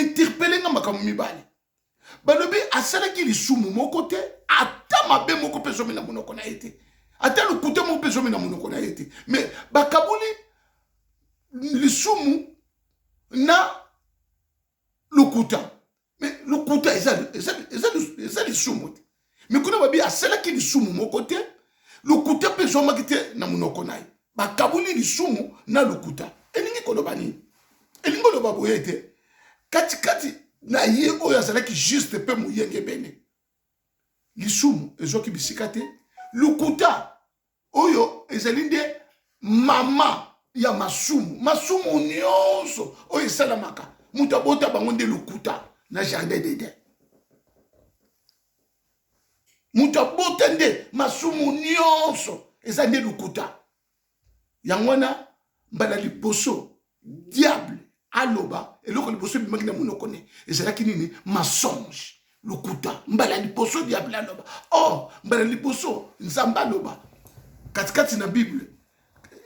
interpeller nga makambo mibale. Balobi asalaki lisumu moko te, ata mabe moko pe zomi na monoko na ete. Ata lokute moko pe zomi na monoko na ete. Mais bakabuli lisumu na lokuta. Mais lokuta eza lisumu te. Mais kuna babi asalaki lisumu moko te, lokuta pe zomi te na monoko na ye. Bakabuli lisumu na lokuta. Elingi koloba nini? Elingi koloba boye te. Kati na ye oyo azalaki juste pe muyenge bene. Lisumu ezoki bisika te. Lokuta oyo ezali nde mama ya masumu. Masumu nyonso oyo esalamaka. Mutu abota bango nde lokuta na jardin d'Eden. Mutu abota nde masumu nyonso eza nde lokuta. Yangwana mbala liboso diable aloba eloko liboso bimaki na monoko ne ezalaki nini mensonge lokuta mbala liboso diable aloba mbala liboso nzamba aloba katikati na bible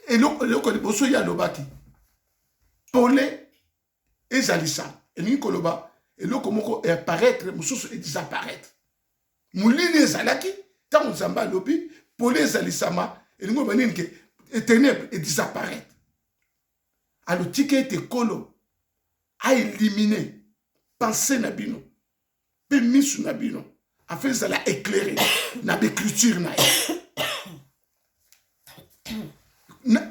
eloko liboso ya alobaki pole ezalisa elingi koloba eloko moko apparaître mosusu et disparaître mulini ezalaki ntango nzamba alobi pole ezalisama elingi koloba nini ke ténèbres et disparaître. Alors, tika ete kolo a éliminé pensée nabino, pe misu nabino, afin de la éclairer na l'écriture na.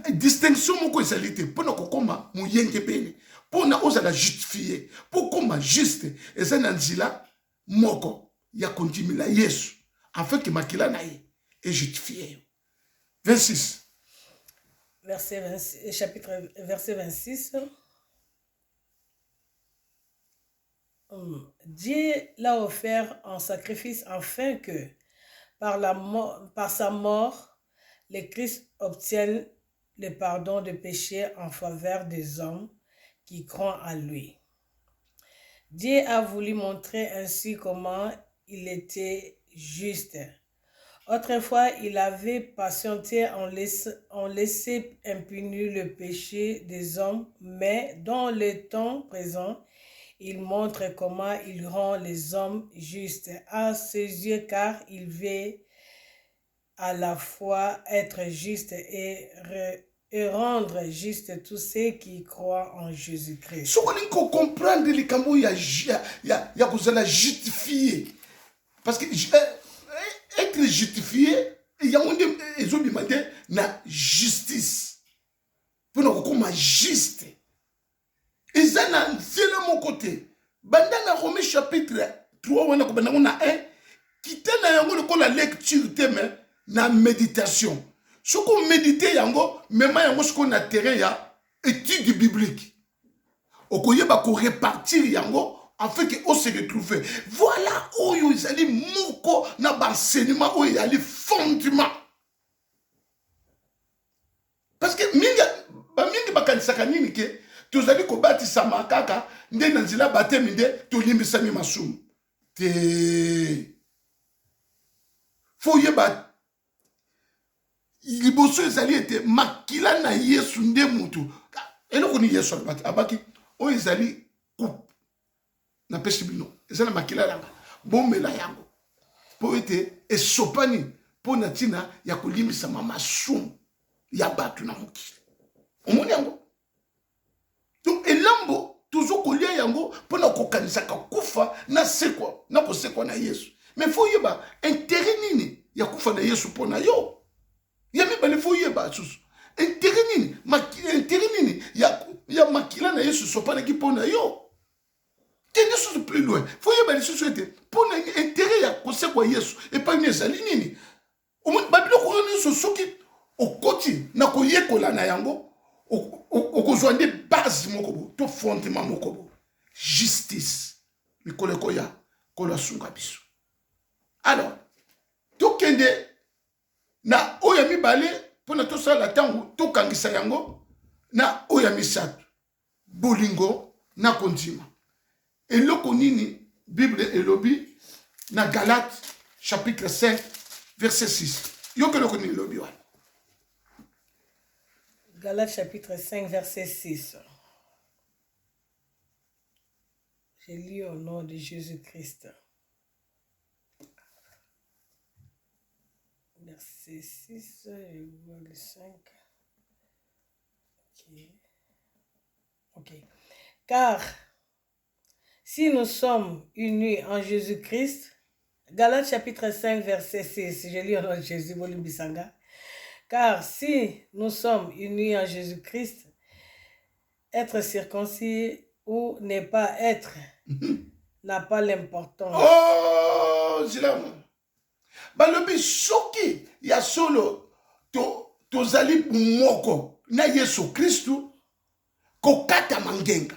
Distinction moko esalite pona kokoma muyenge pene, pona oza la justifier, pour koma juste ezana nzila moko ya kondimila Yesu, afin que makila na ye est justifié. 26. Verset 26. Dieu l'a offert en sacrifice afin que, par sa mort, le Christ obtienne le pardon de péché en faveur des hommes qui croient en lui. Dieu a voulu montrer ainsi comment il était juste. Autrefois, il avait patienté en laissé impuni le péché des hommes, mais dans le temps présent, il montre comment il rend les hommes justes à ses yeux, car il veut à la fois être juste et rendre juste tous ceux qui croient en Jésus-Christ. Si on peut comprendre les camous, il y a besoin justifier. Parce que être justifié, il y a des gens qui demandent la justice. Pour nous comme juste. Et ça, c'est le mon côté. Dans Romains chapitre 3, on a 1, qui t'a la lecture, la méditation. Ce qu'on médite, même ce qu'on a terrain, étude biblique. Au courrier, on répartir, afin qu'on se retrouve. Voilà où ils allaient moko na l'enseignement, où ils allaient fondement. Parce que mingi bakanisaka nini ke tozali kobatisa makaka nde na nzela batemi nde tolimbisami masumu te fo yeba liboso ezali ete makila na Yesu nde mutu eloko ni Yesu abaki o ezali coupe na pesi bino ezali makila yanga bomela yango po ete esopani po na tina ya kolimbisa masumu ya batu na mokili omoni yango donc elambo toujours kolia yango pona kokanisaka kufa na sekwa na kosekwa na Yesu mais faut yeba intérêt nini ya kufa na Yesu pona yo ya mibale faut yeba susu intérêt nini intérêt nini ya makila na Yesu sopana ki pona yo tende susu plus loin faut yeba les susu ete pona intérêt ya kosekwa Yesu et pas une ezali nini omoni babilo ko nyonso soki okoti na koyekola na yango okozwa nde base mokobo to fondement mokobo justice mikolo koya kola sunga biso alors tokende na oya mibale pona tosala tango tokangisa yango na oya misato bolingo na kondima eloko nini bible elobi na Galates chapitre 5 verset 6 yokeloko nini elobi wana Galates chapitre 5, verset 6. Je lis au nom de Jésus-Christ. Verset 6, je vois le 5. Ok. Car si nous sommes unis en Jésus-Christ, Galates chapitre 5, verset 6, je lis au nom de Jésus, volume Bisanga. Car si nous sommes unis en Jésus-Christ, être circoncis ou ne pas être n'a pas l'importance. Oh, Zilamu. Balobi soki ya solo tozali moko na Yesu Kristu kokata mangenga.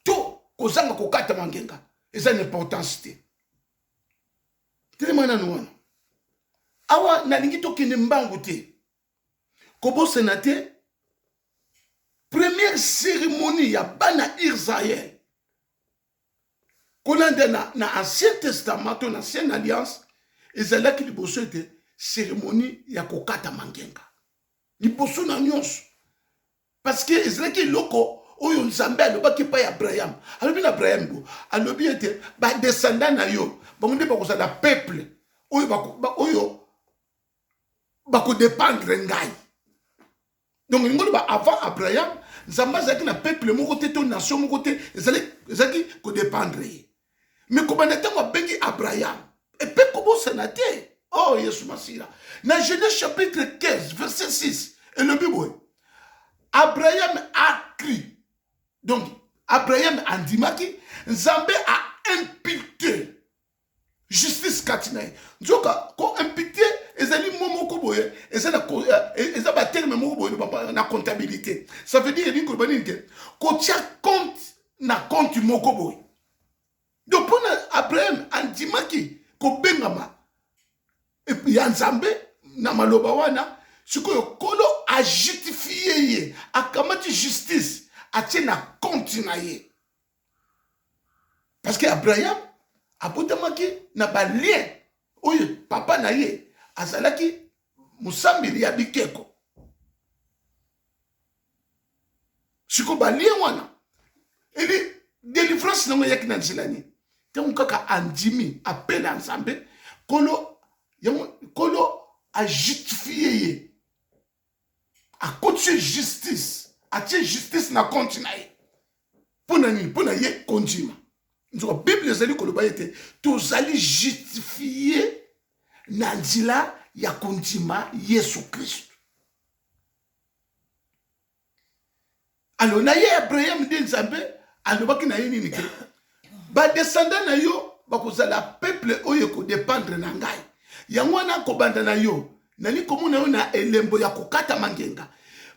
To kozanga kokata mangenga. Eza une importance te. Telemana nuwana. Awa nalingi tokende mbangu te. Kobo senate première cérémonie ya bana Israël. Kolanda na Ancien Testament, na Ancienne Alliance, ezalaki liboso ete cérémonie ya kokata mangenga. Liboso na nyonso. Parce que ezalaki loko oyo Nzambe alobaki pa ya Abraham. Alobi na Abraham bo, alobi ete ba descendant na yo, bango nde bakozala peuple oyo bako dépendre ngai. Donc ngolo ba avant Abraham, Nzambe azalaki na peuple moko te to nation moko te, ezalaki ko dépendre. Mais comme on était bengi Abraham, et puis comment ça n'a été? Oh, Yesu Masira. Dans Genèse chapitre 15, verset 6, et le Bible, Abraham a crié. Donc, Abraham a dit, Nzambe a imputé justice katinae. Donc, quand imputé, ils ont dit momo koboye, ils ont ba terme momo koboye na comptabilité. Ça veut dire que quand tu as compte na compte moko boye. Donc, pour Abraham, Andimaki, Kobengama, et puis Nzambe, Namaloba wana, ce que Kolo a justifié, a kamati justice, a tient na continuer. Parce que Abraham, a potamaki, n'a pas lien, oye, papa na ye, azalaki, Musambili yabikeko. Ce que ba lien wana, il est délivrance na yaki na nzilani. Tant kaka andimi appelle ensemble kolo a justifié a continuer justice a tie justice na continuer pour na ye kontima nzo Bible ezali koloba ete tozali justifié na nzila ya kontima Yesu Christ. Alors na ye Abraham de Nzambe alobaki na ye nini ke ba descendant na yo bakozala peuple oyo ko dépendre na ngai yango na kobanda na yo nani komona yo na elembo ya kokata mangenga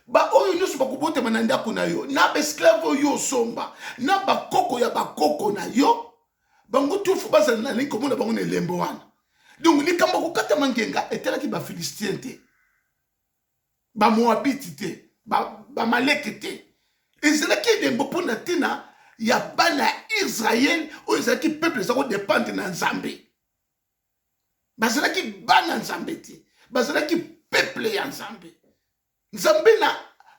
ba oyo nyonso bakobota manandako na yo na esclave yo somba na bakoko ya bakoko na yo bango tufu bazala nani komona bango na elembo wana. Donc likambo kokata mangenga etelaki ba Philistien te ba Moabite te ba Malek te ezalaki elembo pona tina ya bana Israël ou ezalaki peuple ça dépendre na Nzambe. Bazalaki bana Nzambe te. Bazalaki peuple ya Nzambe. Nzambe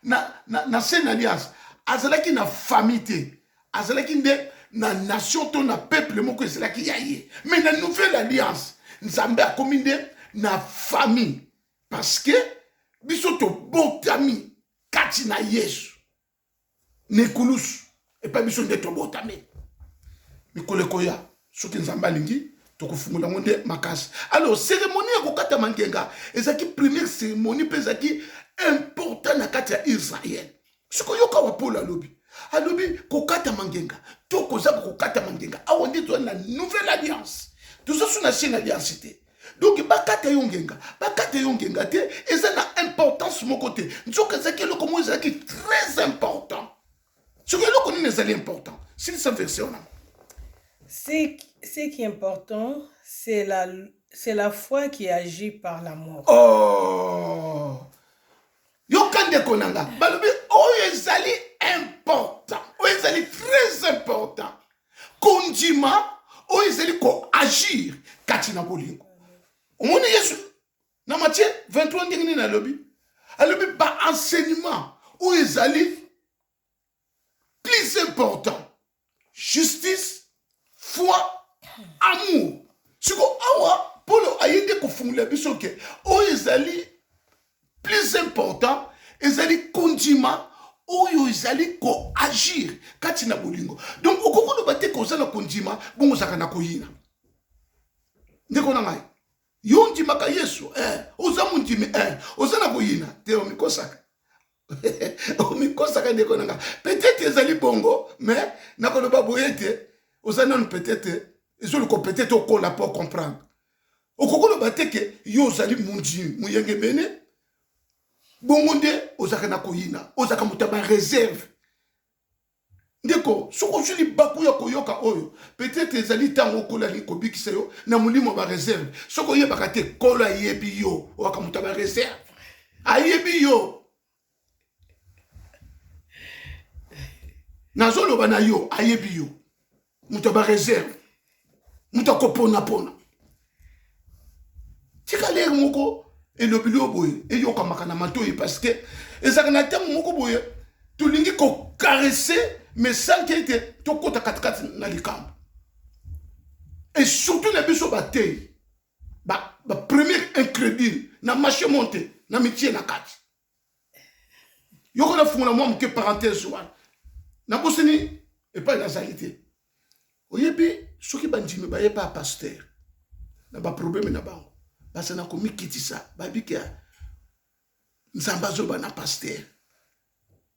na Ancienne Alliance azalaki na famille te. Azalaki nde na nation to na peuple moko ezalaki ya ye. Mais na Nouvelle Alliance Nzambe a komi nde na famille parce que biso to botami kati na Yesu. Nekulusu et pas besoin d'être botame. Mikole koya, soki Nzamba lingi, tokufungula ngonde makasi. Alors, cérémonie ya kokata mangenga, ezaki première cérémonie pezaki important na kati ya Israël. Siko yoka wapola alobi. Alobi kokata mangenga, tokozaka kokata mangenga. Awa ndi to na nouvelle alliance. Tout ça sous na ancienne alliance te. Donc bakata yongenga te, eza na importance mon côté. Nzoka ezaki loko mo ezaki très important. Ce qui est important, c'est cette version-là. Ce qui est important, c'est la foi qui agit par l'amour. Oh! Yokande konanga. Balobi, ezali important. Ezali très important. Kondima, ezali ko agir. Katina bolingo. Omoni Yesu. Na Matthieu 23 ndingini na lobi. Alobi ba enseignement. Ezali plus important, justice la biso ke oyo ezali plus important ezali kondima oyo ezali ko agir kati na bolingo. Donc okoko ba te ko za na kondima bongo zaka na koyina. Ndeko na ngai. Yo ndima ka Yesu oza mundimi oza na koyina te o mikosaka. O mikosaka ndeko na ngai. Peut-être ezali bongo mais na ko ba boyete oza non peut-être ezolo ko peut-être okola pour comprendre. Okoko ba te ke yo ozali mundimi muyenge bene bongo nde ozaka na koyina ozaka mutaba réserve ndeko soko juli baku ya koyoka oyo peut-être ezali tango kola li kobikisa yo na mulimo ba réserve soko yebaka te kola yebi yo ozaka mutaba réserve ayebi yo na zolo bana yo ayebi yo mutaba réserve mutako pona pona tikale moko et le bilo boye et yo kamakana matoyi parce que ezaka na temps moko boye tolingi ko caresser mais sans qu'il était to kota katikati na likambo et surtout na biso batei ba premier incrédule na marché monté na métier na kati yo ko na fungula moi que parenthèse wana na bosini et pas nazalité oyebi soki bandimi ba yepa pasteur na ba problème na bango parce na komi kitisa babika nzamba zo bana pasteur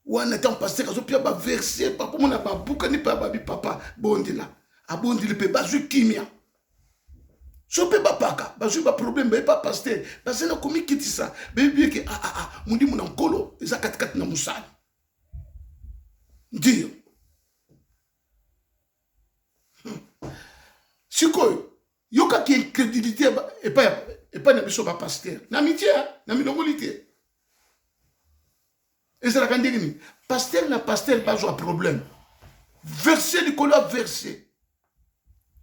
wana tant pasteur azo pia ba verser papa mona ba buka ni pa babi papa bondila abondile pe bazu kimia so pe bapaka bazu ba problème ba pasteur parce na komi kitisa bebi ke mundi muna nkolo eza katikati na musala ndio sikoyo yoka ki crédibilité et pas na biso ba pasteur na mitié na milongolité et ça la kandini pasteur na pasteur pas un problème verser le colo verser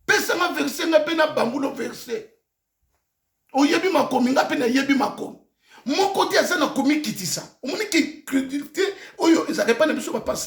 pesa ma verser na pena bambulo verser oyebi makomi nga pena yebi makomi mon côté ça na komi kitisa omoni ki crédibilité oyo ezaka pas na biso ba pasteur